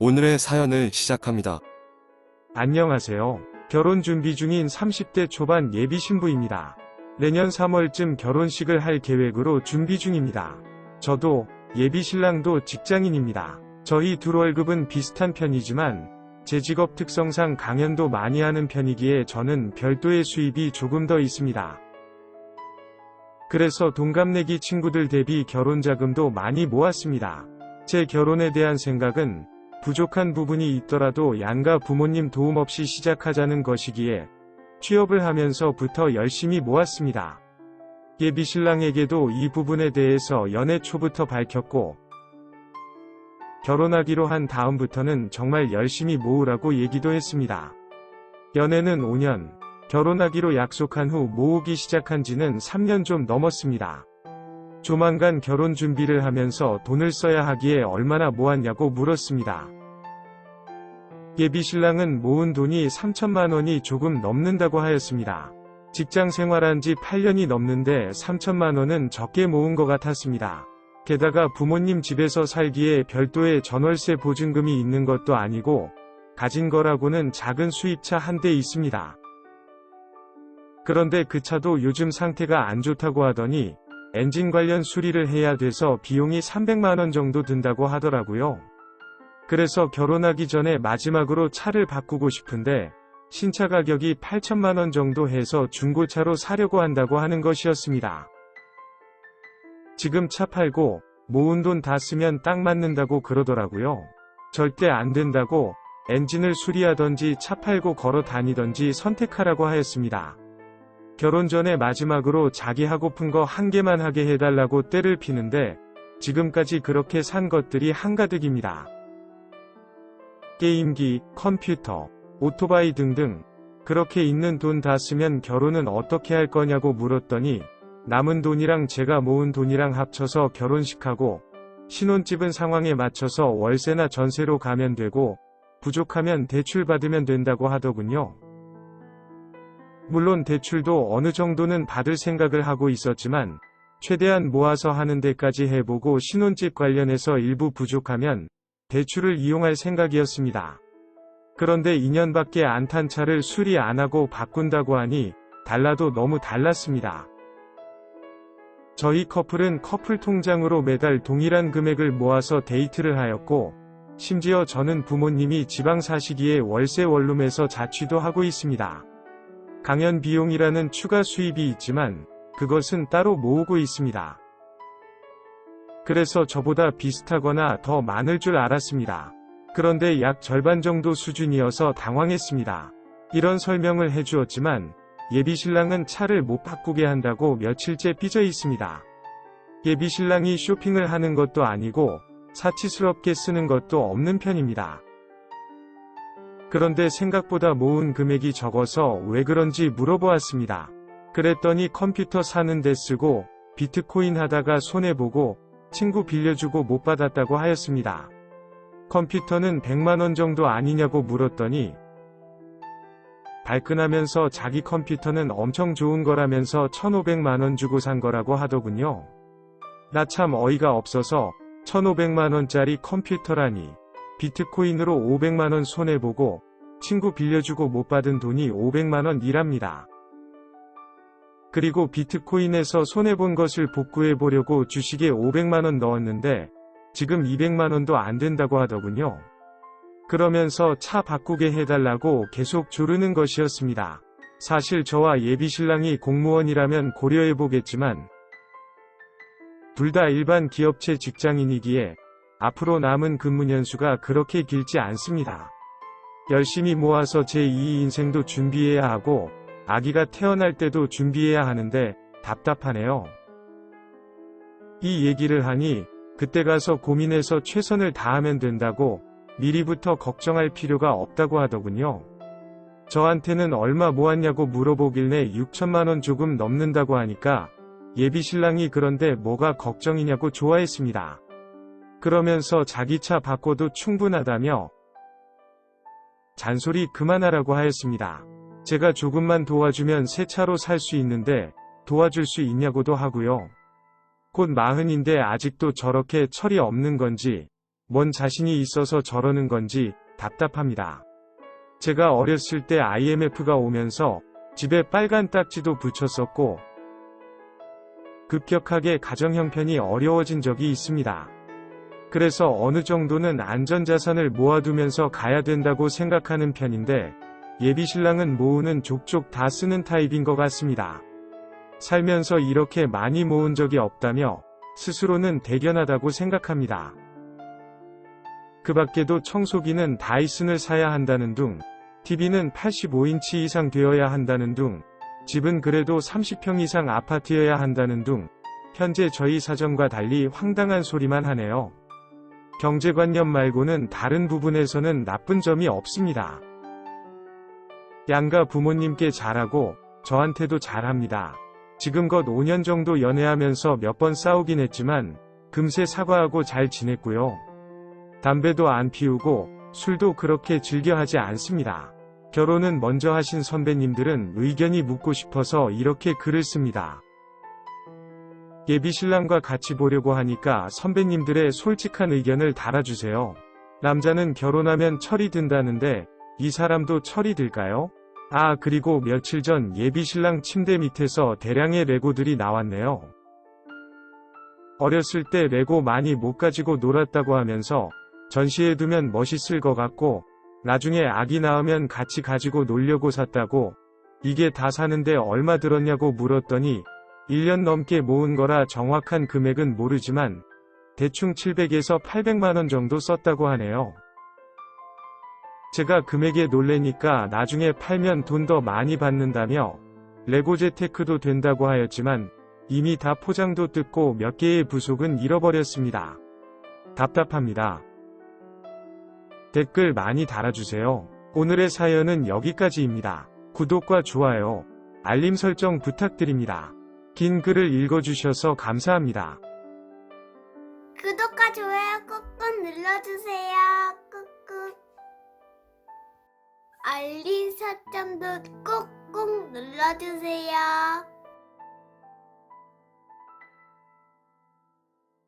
오늘의 사연을 시작합니다. 안녕하세요. 결혼 준비 중인 30대 초반 예비 신부입니다. 내년 3월쯤 결혼식을 할 계획으로 준비 중입니다. 저도 예비 신랑도 직장인입니다. 저희 둘 월급은 비슷한 편이지만 제 직업 특성상 강연도 많이 하는 편이기에 저는 별도의 수입이 조금 더 있습니다. 그래서 동갑내기 친구들 대비 결혼 자금도 많이 모았습니다. 제 결혼에 대한 생각은 부족한 부분이 있더라도 양가 부모님 도움 없이 시작하자는 것이기에 취업을 하면서부터 열심히 모았습니다. 예비 신랑에게도 이 부분에 대해서 연애 초부터 밝혔고 결혼하기로 한 다음부터는 정말 열심히 모으라고 얘기도 했습니다. 연애는 5년, 결혼하기로 약속한 후 모으기 시작한 지는 3년 좀 넘었습니다. 조만간 결혼 준비를 하면서 돈을 써야 하기에 얼마나 모았냐고 물었습니다. 예비 신랑은 모은 돈이 3천만 원이 조금 넘는다고 하였습니다. 직장 생활한 지 8년이 넘는데 3천만 원은 적게 모은 것 같았습니다. 게다가 부모님 집에서 살기에 별도의 전월세 보증금이 있는 것도 아니고 가진 거라고는 작은 수입차 한 대 있습니다. 그런데 그 차도 요즘 상태가 안 좋다고 하더니 엔진 관련 수리를 해야 돼서 비용이 300만 원 정도 든다고 하더라고요. 그래서 결혼하기 전에 마지막으로 차를 바꾸고 싶은데 신차 가격이 8천만 원 정도 해서 중고차로 사려고 한다고 하는 것이었습니다. 지금 차 팔고 모은 돈 다 쓰면 딱 맞는다고 그러더라고요. 절대 안 된다고 엔진을 수리하던지 차 팔고 걸어 다니던지 선택하라고 하였습니다. 결혼 전에 마지막으로 자기 하고픈 거 한 개만 하게 해달라고 떼를 피는데 지금까지 그렇게 산 것들이 한가득입니다. 게임기, 컴퓨터, 오토바이 등등 그렇게 있는 돈 다 쓰면 결혼은 어떻게 할 거냐고 물었더니 남은 돈이랑 제가 모은 돈이랑 합쳐서 결혼식하고 신혼집은 상황에 맞춰서 월세나 전세로 가면 되고 부족하면 대출 받으면 된다고 하더군요. 물론 대출도 어느 정도는 받을 생각을 하고 있었지만 최대한 모아서 하는 데까지 해보고 신혼집 관련해서 일부 부족하면 대출을 이용할 생각이었습니다. 그런데 2년밖에 안 탄 차를 수리 안 하고 바꾼다고 하니 달라도 너무 달랐습니다. 저희 커플은 커플 통장으로 매달 동일한 금액을 모아서 데이트를 하였고 심지어 저는 부모님이 지방 사시기에 월세 원룸에서 자취도 하고 있습니다. 강연 비용이라는 추가 수입이 있지만 그것은 따로 모으고 있습니다. 그래서 저보다 비슷하거나 더 많을 줄 알았습니다. 그런데 약 절반 정도 수준이어서 당황했습니다. 이런 설명을 해주었지만 예비 신랑은 차를 못 바꾸게 한다고 며칠째 삐져 있습니다. 예비 신랑이 쇼핑을 하는 것도 아니고 사치스럽게 쓰는 것도 없는 편입니다. 그런데 생각보다 모은 금액이 적어서 왜 그런지 물어보았습니다. 그랬더니 컴퓨터 사는 데 쓰고 비트코인 하다가 손해보고 친구 빌려주고 못 받았다고 하였습니다. 컴퓨터는 100만 원 정도 아니냐고 물었더니 발끈하면서 자기 컴퓨터는 엄청 좋은 거라면서 1,500만 원 주고 산 거라고 하더군요. 나 참 어이가 없어서 1,500만 원짜리 컴퓨터라니 비트코인으로 500만 원 손해보고 친구 빌려주고 못 받은 돈이 500만 원이랍니다. 그리고 비트코인에서 손해본 것을 복구해보려고 주식에 500만 원 넣었는데 지금 200만 원도 안 된다고 하더군요. 그러면서 차 바꾸게 해달라고 계속 조르는 것이었습니다. 사실 저와 예비 신랑이 공무원이라면 고려해보겠지만 둘 다 일반 기업체 직장인이기에 앞으로 남은 근무 연수가 그렇게 길지 않습니다. 열심히 모아서 제2 인생도 준비해야 하고 아기가 태어날 때도 준비해야 하는데 답답하네요. 이 얘기를 하니 그때 가서 고민해서 최선을 다하면 된다고 미리부터 걱정할 필요가 없다고 하더군요. 저한테는 얼마 모았냐고 물어보길래 6천만 원 조금 넘는다고 하니까 예비 신랑이 그런데 뭐가 걱정이냐고 좋아했습니다. 그러면서 자기 차 바꿔도 충분하다며 잔소리 그만하라고 하였습니다. 제가 조금만 도와주면 새 차로 살 수 있는데 도와줄 수 있냐고도 하고요. 곧 40인데 아직도 저렇게 철이 없는 건지 뭔 자신이 있어서 저러는 건지 답답합니다. 제가 어렸을 때 IMF가 오면서 집에 빨간 딱지도 붙였었고 급격하게 가정 형편이 어려워진 적이 있습니다. 그래서 어느 정도는 안전자산을 모아두면서 가야 된다고 생각하는 편인데 예비신랑은 모으는 족족 다 쓰는 타입인 것 같습니다. 살면서 이렇게 많이 모은 적이 없다며 스스로는 대견하다고 생각합니다. 그 밖에도 청소기는 다이슨을 사야 한다는 둥, TV는 85인치 이상 되어야 한다는 둥, 집은 그래도 30평 이상 아파트여야 한다는 둥, 현재 저희 사정과 달리 황당한 소리만 하네요. 경제관념 말고는 다른 부분에서는 나쁜 점이 없습니다. 양가 부모님께 잘하고 저한테도 잘합니다. 지금껏 5년 정도 연애하면서 몇 번 싸우긴 했지만 금세 사과하고 잘 지냈고요. 담배도 안 피우고 술도 그렇게 즐겨 하지 않습니다. 결혼은 먼저 하신 선배님들은 의견이 묻고 싶어서 이렇게 글을 씁니다. 예비신랑과 같이 보려고 하니까 선배님들의 솔직한 의견을 달아주세요. 남자는 결혼하면 철이 든다는데 이 사람도 철이 들까요? 아, 그리고 며칠 전 예비신랑 침대 밑에서 대량의 레고들이 나왔네요. 어렸을 때 레고 많이 못 가지고 놀았다고 하면서 전시해두면 멋있을 것 같고 나중에 아기 낳으면 같이 가지고 놀려고 샀다고. 이게 다 사는데 얼마 들었냐고 물었더니 1년 넘게 모은 거라 정확한 금액은 모르지만 대충 700에서 800만원 정도 썼다고 하네요. 제가 금액에 놀래니까 나중에 팔면 돈 더 많이 받는다며 레고 재테크도 된다고 하였지만 이미 다 포장도 뜯고 몇 개의 부속은 잃어버렸습니다. 답답합니다. 댓글 많이 달아주세요. 오늘의 사연은 여기까지입니다. 구독과 좋아요, 알림 설정 부탁드립니다. 긴 글을 읽어주셔서 감사합니다. 구독과 좋아요 꾹꾹 눌러주세요. 꾹꾹. 알림 설정도 꾹꾹 눌러주세요.